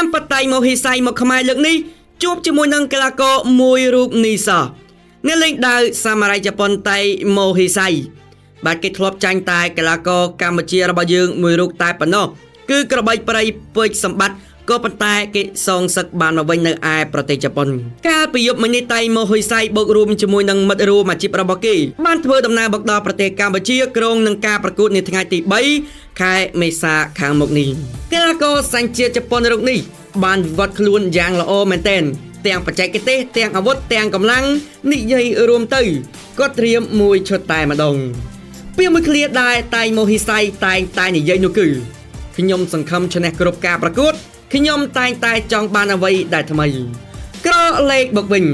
តាមបតៃមហិស័យមកខ្មែរលើកនេះជួបជាមួយនឹងកីឡាករមួយរូបនេះសោះអ្នកលេងដាវសាមរ័យជប៉ុនតៃមហិស័យបាទគេធ្លាប់ចាញ់តែកីឡាករកម្ពុជារបស់យើងមួយរូបតែប៉ុណ្ណោះគឺក្របីព្រៃពេជ្រសម្បត្តិក៏ប៉ុន្តែគេសងសឹកបានមកវិញនៅឯប្រទេសជប៉ុនកាលពីយប់មិញនេះតៃមហិស័យបូករួមជាមួយនឹងមិត្តរួមអាជីពរបស់គេបានធ្វើដំណើរមកដល់ប្រទេសកម្ពុជាក្រុងនឹងការប្រកួតនាថ្ងៃទី3ខែមេសាខាងមុខនេះកីឡាករសញ្ជាតិជប៉ុនរូបនេះបានវិវត្តខ្លួនយ៉ាងល្អមែនទែនទាំងបច្ចេកទេសទាំងអាវុធទាំងកម្លាំងនិយាយរួមទៅគាត់ត្រៀមមួយឈុតតែម្ដងពាក្យមួយឃ្លាដែលតៃមហិស័យតែនិយាយនោះគឺខ្ញុំសង្ឃឹមឈ្នះគ្រប់ការប្រកួតខ្ញុំតែចង់បានអ្វីដែលថ្មីក្រឡេកមកវិញ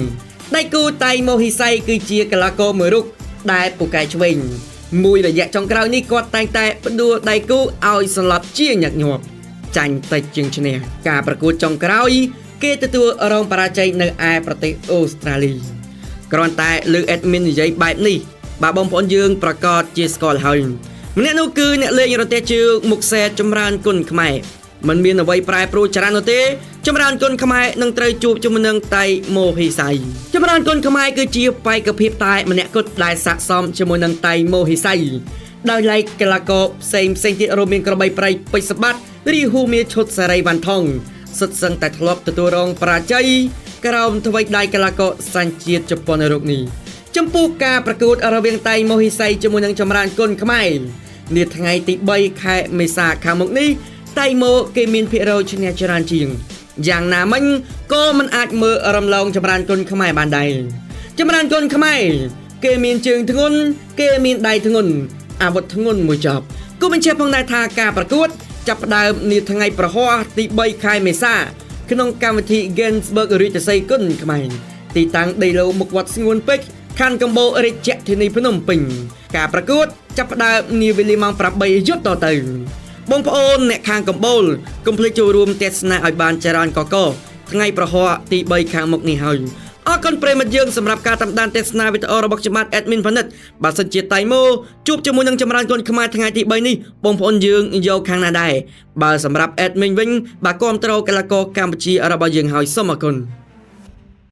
ដៃគូតៃមហិស័យគឺជាកីឡាករមួយរូបដែលពូកែឆ្វេងមួយរយៈចុងក្រោយនេះគាត់តែផ្ដួលដៃគូឲ្យសន្លប់ជាញឹកញាប់ចាញ់តិចជាងឈ្នះការប្រកួតចុងក្រោយគេទទួលរងបរាជ័យនៅឯប្រទេសអូស្ត្រាលីគ្រាន់តែលើ admin និយាយបែបនេះបាទបងប្អូនយើងប្រកាសជាស្គាល់ហើយម្នាក់នោះគឺអ្នកលេងរទេះជើងមុខសេតចម្រើនគុណខ្មែរមិនមានអ្វីប្រែប្រួលច្រើននោះទេចម្រើនគុណខ្មែរនឹងត្រូវជួបជាមួយនឹងតៃមហិស័យចម្រើនគុណខ្មែរគឺជាបេក្ខភាពតែម្នាក់គត់ដែលស័ក្តិសមជាមួយនឹងតៃមហិស័យដោយឡែកកីឡាករផ្សេងទៀតរួមមានក្របីព្រៃពេជ្រសម្បត្តិរីហ៊ូមៀឈុតសេរីវ៉ាន់ថងសុទ្ធសឹងតែធ្លាប់ទទួលរងបរាជ័យក្រោមថ្វីដៃកីឡាករសញ្ជាតិជប៉ុនរូបនេះចំពោះការប្រកួតរវាងតៃមហិស័យជាមួយនឹងចម្រើនគុណខ្មែរនាថ្ងៃទី3ខែមេសាខាងមុខនេះតៃម៉ូគេមានភាគរយឈ្នះច្រើនជាងយ៉ាងណាមិញក៏មិនអាចមើលរំលងចម្រើនគុណខ្មែរបានដែរចម្រើនគុណខ្មែរគេមានជើងធ្ងន់គេមានដៃធ្ងន់អាវុធធ្ងន់មួយចប់គូបញ្ជាក់ផងដែរថាការប្រកួតចាប់ផ្ដើមនាថ្ងៃប្រហ័សទី3ខែមេសាក្នុងកម្មវិធី Gensburg រាជសីគុណខ្មែរទីតាំងដីឡូមុខវត្តស្ងួនពេជ្រខណ្ឌកំបូររាជធានីភ្នំពេញការប្រកួតចាប់ផ្ដើមនាវេលាម៉ោង8យប់តទៅបងប្អូនអ្នកខាងកំបូរកុំភ្លេចចូលរួមទស្សនាឲ្យបានច្រើនកកថ្ងៃប្រហ័សទី3ខាងមុខនេះហើយអរគុណប្រិមិត្តយើងសម្រាប់ការតាមដានទស្សនាវីដេអូរបស់ខ្ញុំបាទ Admin ផនិតបើសិនជាតៃម៉ូជួបជាមួយនឹងចម្រើនគុណខ្មែរថ្ងៃទី3នេះបងប្អូនយើងយកខាងណាដែរបើសម្រាប់ Admin វិញបាទគាំទ្រកីឡាករកម្ពុជារបស់យើងហើយសូមអរគុណ